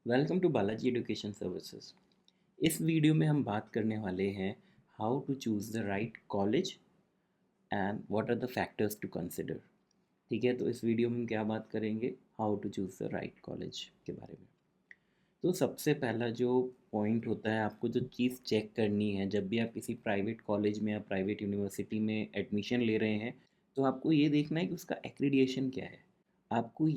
Welcome to Balaji education services. इस video में हम बात करने वाले हैं how to choose the right college and what are the factors to consider. ठीक है, तो इस वीडियो में हम क्या बात करेंगे, how to choose the right college के बारे में। तो सबसे पहला जो पॉइंट होता है, आपको जो चीज़ चेक करनी है जब भी आप किसी प्राइवेट कॉलेज में या प्राइवेट यूनिवर्सिटी में एडमिशन ले रहे हैं, तो आपको ये देखना है कि उसका एक्रीडिएशन क्या है। आपको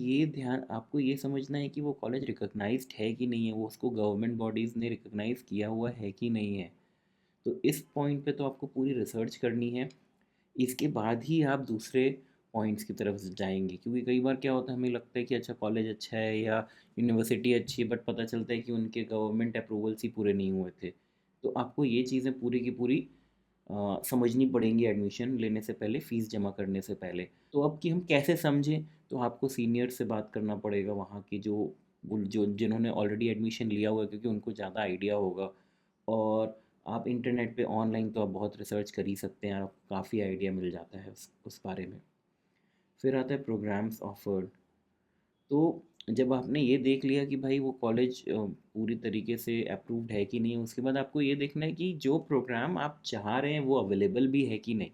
ये समझना है कि वो कॉलेज रिकॉग्नाइज्ड है कि नहीं है, वो उसको गवर्नमेंट बॉडीज़ ने रिकॉग्नाइज़ किया हुआ है कि नहीं है। तो इस पॉइंट पे तो आपको पूरी रिसर्च करनी है। इसके बाद ही आप दूसरे पॉइंट्स की तरफ जाएंगे, क्योंकि कई बार क्या होता है, हमें लगता है कि अच्छा कॉलेज अच्छा है या यूनिवर्सिटी अच्छी है, बट पता चलता है कि उनके गवर्नमेंट अप्रूवल्स ही पूरे नहीं हुए थे। तो आपको ये चीज़ें पूरी की पूरी समझनी पड़ेंगी एडमिशन लेने से पहले, फ़ीस जमा करने से पहले। तो अब कि हम कैसे समझें, तो आपको सीनियर से बात करना पड़ेगा, वहाँ की जो जिन्होंने ऑलरेडी एडमिशन लिया हुआ है, क्योंकि उनको ज़्यादा आइडिया होगा। और आप इंटरनेट पे ऑनलाइन तो आप बहुत रिसर्च कर ही सकते हैं, आपको काफ़ी आइडिया मिल जाता है उस बारे में। फिर आता है प्रोग्राम्स ऑफर्ड। तो जब आपने ये देख लिया कि भाई वो कॉलेज पूरी तरीके से अप्रूव्ड है कि नहीं, उसके बाद आपको ये देखना है कि जो प्रोग्राम आप चाह रहे हैं वो अवेलेबल भी है कि नहीं।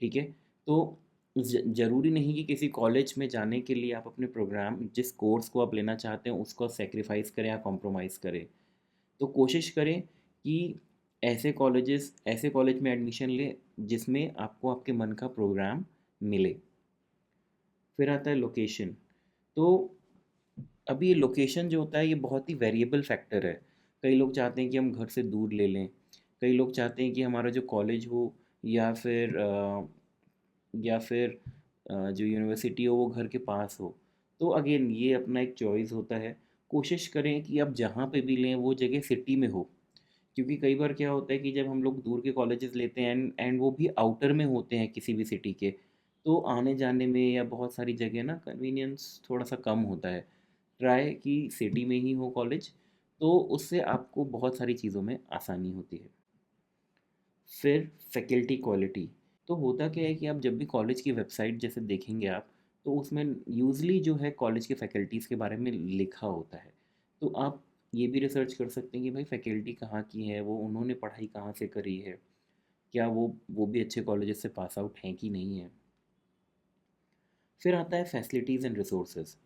ठीक है, तो ज़रूरी नहीं कि किसी कॉलेज में जाने के लिए आप अपने प्रोग्राम, जिस कोर्स को आप लेना चाहते हैं उसको सेक्रीफाइस करें या कॉम्प्रोमाइज़ करें। तो कोशिश करें कि ऐसे कॉलेज में एडमिशन लें जिसमें आपको आपके मन का प्रोग्राम मिले। फिर आता है लोकेशन। तो अब ये लोकेशन जो होता है, ये बहुत ही वेरिएबल फैक्टर है। कई लोग चाहते हैं कि हम घर से दूर ले लें, कई लोग चाहते हैं कि हमारा जो कॉलेज हो या फिर जो यूनिवर्सिटी हो वो घर के पास हो। तो अगेन ये अपना एक चॉइस होता है। कोशिश करें कि आप जहाँ पे भी लें वो जगह सिटी में हो, क्योंकि कई बार क्या होता है कि जब हम लोग दूर के कॉलेजेस लेते हैं एंड वो भी आउटर में होते हैं किसी भी सिटी के, तो आने जाने में या बहुत सारी जगह ना कन्वीनियंस थोड़ा सा कम होता है। ट्राई कि सिटी में ही हो कॉलेज, तो उससे आपको बहुत सारी चीज़ों में आसानी होती है। फिर फैकल्टी क्वालिटी। तो होता क्या है कि आप जब भी कॉलेज की वेबसाइट जैसे देखेंगे आप, तो उसमें यूजली जो है कॉलेज के फैकल्टीज़ के बारे में लिखा होता है। तो आप ये भी रिसर्च कर सकते हैं कि भाई फैकल्टी कहाँ की है, वो उन्होंने पढ़ाई कहाँ से करी है, क्या वो भी अच्छे कॉलेजेस से पास आउट हैं कि नहीं है। फिर आता है facilities and resources.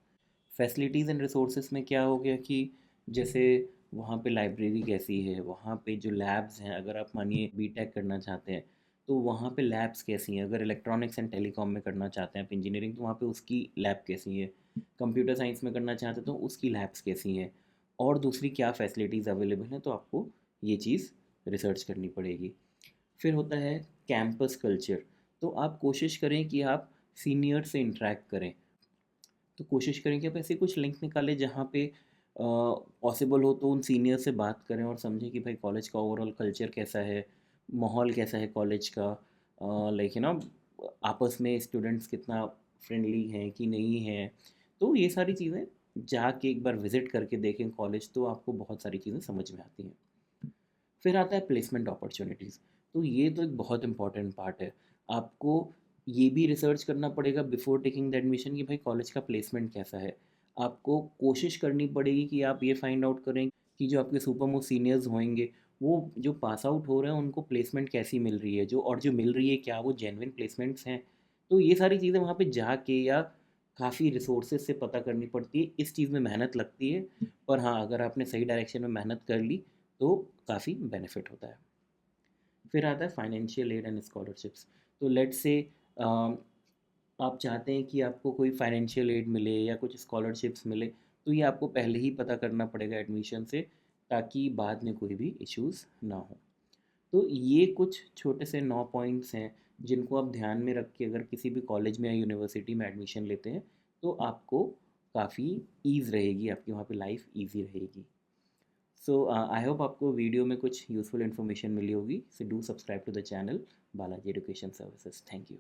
Facilities and resources में क्या हो गया कि जैसे वहाँ पे लाइब्रेरी कैसी है, वहाँ पे जो लैब्स हैं, अगर आप मानिए बीटेक करना चाहते हैं तो वहाँ पे लैब्स कैसी हैं। अगर इलेक्ट्रॉनिक्स एंड टेलीकॉम में करना चाहते हैं आप इंजीनियरिंग, तो वहाँ पे उसकी लैब कैसी है। कंप्यूटर साइंस में करना चाहते हैं तो उसकी लैब्स कैसी हैं, और दूसरी क्या फैसिलिटीज़ अवेलेबल हैं। तो आपको ये चीज़ रिसर्च करनी पड़ेगी। फिर होता है कैंपस कल्चर। तो आप कोशिश करें कि आप सीनियर से इंटरेक्ट करें। तो कोशिश करें कि आप ऐसे कुछ लिंक निकालें जहाँ पे पॉसिबल हो तो उन सीनियर से बात करें और समझें कि भाई कॉलेज का ओवरऑल कल्चर कैसा है, माहौल कैसा है कॉलेज का। लाइक आपस में स्टूडेंट्स कितना फ्रेंडली हैं कि नहीं हैं। तो ये सारी चीज़ें जाके एक बार विज़िट करके देखें कॉलेज, तो आपको बहुत सारी चीज़ें समझ में आती हैं। फिर आता है प्लेसमेंट अपॉर्चुनिटीज़। तो ये तो एक बहुत इंपॉर्टेंट पार्ट है। आपको ये भी रिसर्च करना पड़ेगा बिफोर टेकिंग द एडमिशन कि भाई कॉलेज का प्लेसमेंट कैसा है। आपको कोशिश करनी पड़ेगी कि आप ये फाइंड आउट करें कि जो आपके सुपर मोस्ट सीनियर्स होंगे, वो जो पास आउट हो रहे हैं उनको प्लेसमेंट कैसी मिल रही है, जो मिल रही है क्या वो जेन्युइन प्लेसमेंट्स हैं। तो ये सारी चीज़ें वहाँ पे जाके या काफ़ी रिसोर्सेज से पता करनी पड़ती है। इस चीज़ में मेहनत लगती है, पर हाँ, अगर आपने सही डायरेक्शन में मेहनत कर ली तो काफ़ी बेनिफिट होता है। फिर आता है फाइनेंशियल एड एंड स्कॉलरशिप्स। तो लेट्स से आप चाहते हैं कि आपको कोई फाइनेंशियल एड मिले या कुछ स्कॉलरशिप्स मिले, तो ये आपको पहले ही पता करना पड़ेगा एडमिशन से, ताकि बाद में कोई भी इश्यूज़ ना हो। तो ये कुछ छोटे से 9 पॉइंट्स हैं जिनको आप ध्यान में रख के अगर किसी भी कॉलेज में या यूनिवर्सिटी में एडमिशन लेते हैं, तो आपको काफ़ी ईज़ रहेगी, आपकी वहाँ पे लाइफ ईज़ी रहेगी। सो आई होप आपको वीडियो में कुछ यूज़फुल इन्फॉर्मेशन मिली होगी। So do subscribe to the channel Balaji education Services. Thank you.